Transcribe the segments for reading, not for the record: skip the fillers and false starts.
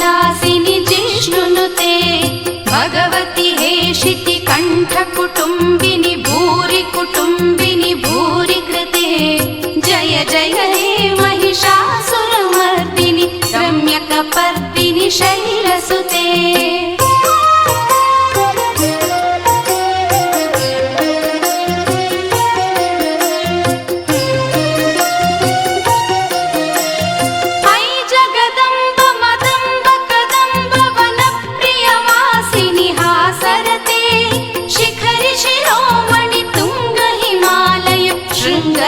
महिषासिनि जिष्णुनुते भगवति हेशिति कण्ठकुटुम्बिनि भूरि कुटुम्बिनि भूरि कृते जय जय हे महिषासुरमर्दिनि रम्यकपर्दिनि शैलसुते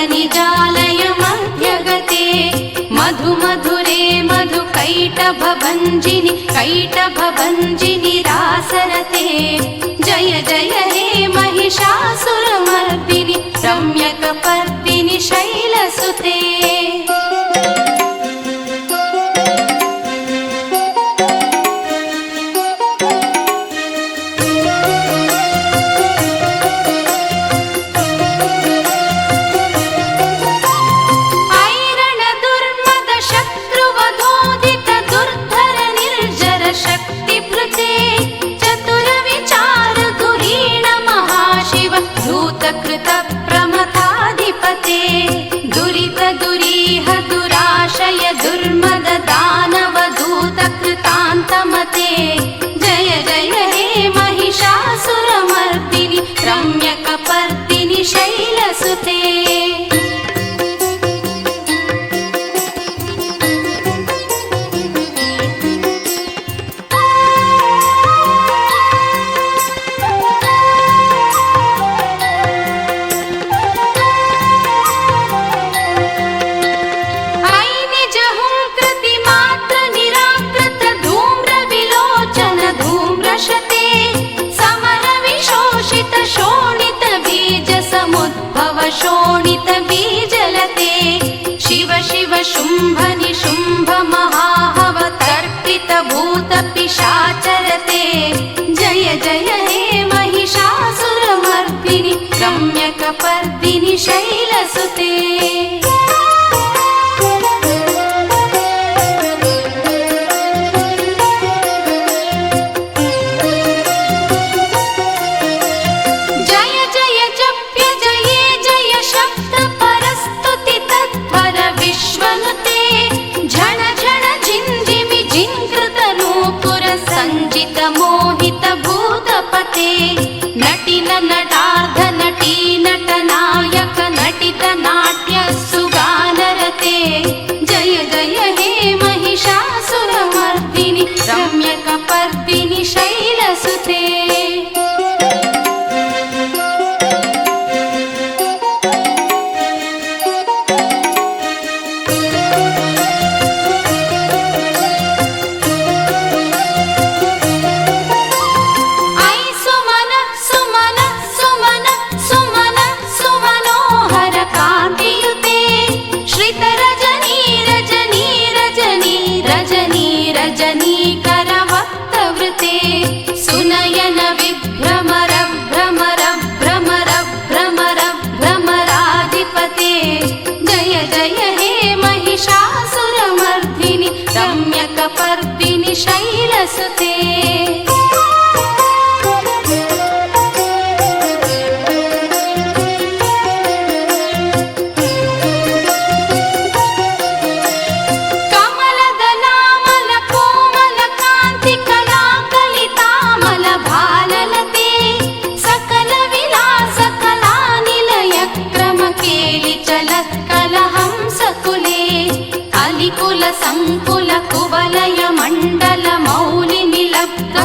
निजालय मध्यगते मधु मधुरे मधु कैटभभञ्जिनि कैटभभञ्जिनि रासरते जय जय हे महिषासुरमर्दिनि रम्यकपर्दिनि शैलसुते प्रमथाधिपते दुरित दुरीह दुराशय दुर्मद दानव दूत कृतान्तमते जय जय हे महिषासुरमर्दिनि रम्यकपर्दिनि शैलसुते शोणित बीजलते शिव शिव शुम्भ निशुम्भ महाहवतर्पित भूत पिशाचरते जय जय हे महिषासुरमर्दिनि रम्यकपर्दिनि शैलसुते संजित मोहित भूतपते नटिन नटार्ध नटी नटनायक नटित नाट्य सुगानरते जय जय हे महिषासुरमर्दिनि रम्यकपर्दिनि शैलसुते सुनयन विभ्रमर भ्रमर भ्रमर भ्रमर भ्रमराधिपते जय जय हे महिषासुरमर्दिनि रम्यकपर्दिनि शैलसुते कुल संकुल कुवलय मंडल मौलि निलब्ध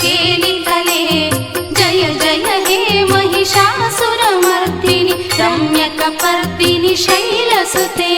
केलितले जय जय हे महिषासुरमर्दिनि रम्यकपर्दिनि शैलसुते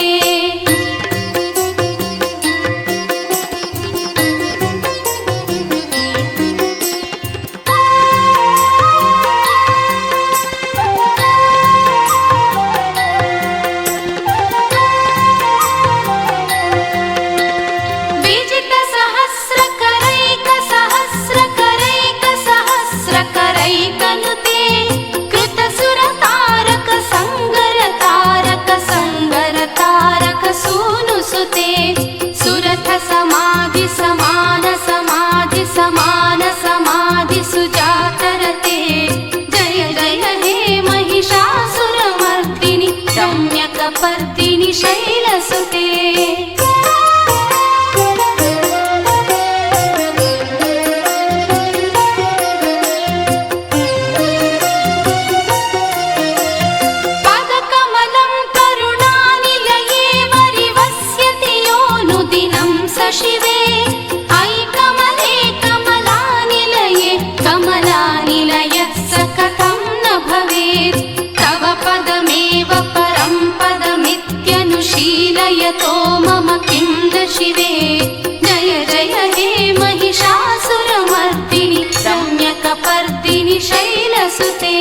समाधि समान समाधि समान समाधि सुजातरते जय जय हे महिषासुरमर्दिनि रम्यकपर्दिनि शैलसुते शिवे ऐ कमले कमलानिलये कमलानिलयः स कथं न भवेत् तव पदमेव परं पदमित्यनुशीलयतो मम किं न शिवे जय जय हे महिषासुरमर्दिनि रम्यकपर्दिनि शैलसुते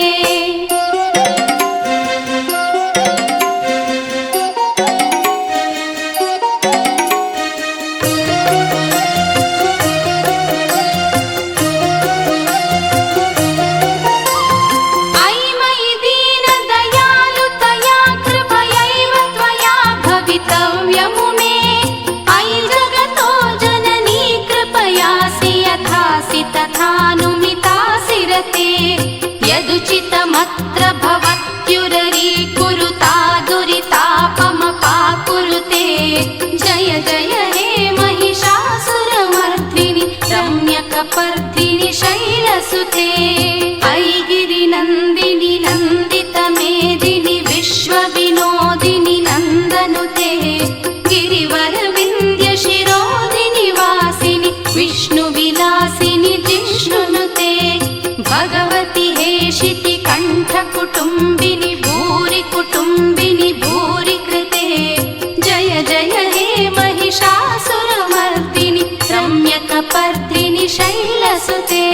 यदुचितमत्र भवत्युररीकुरुता दुरितापमपाकुरुते जय जय हे महिषासुरमर्दिनि रम्यकपर्दिनि शैलसुते ऐगिरिनन्दिनि नन्दितमेदिनि विश्वविनोदिनि नन्दनुते गिरिवरविन्द्यशिरोधिनि वासिनि विष्णुविलासिनि जिष्णुनुते भगवति हेशिति कण्ठकुटुम्बिनि भूरि कुटुम्बिनि भूरि कृते जय जय हे महिषासुरमर्दिनि रम्यकपर्दिनि शैलसुते।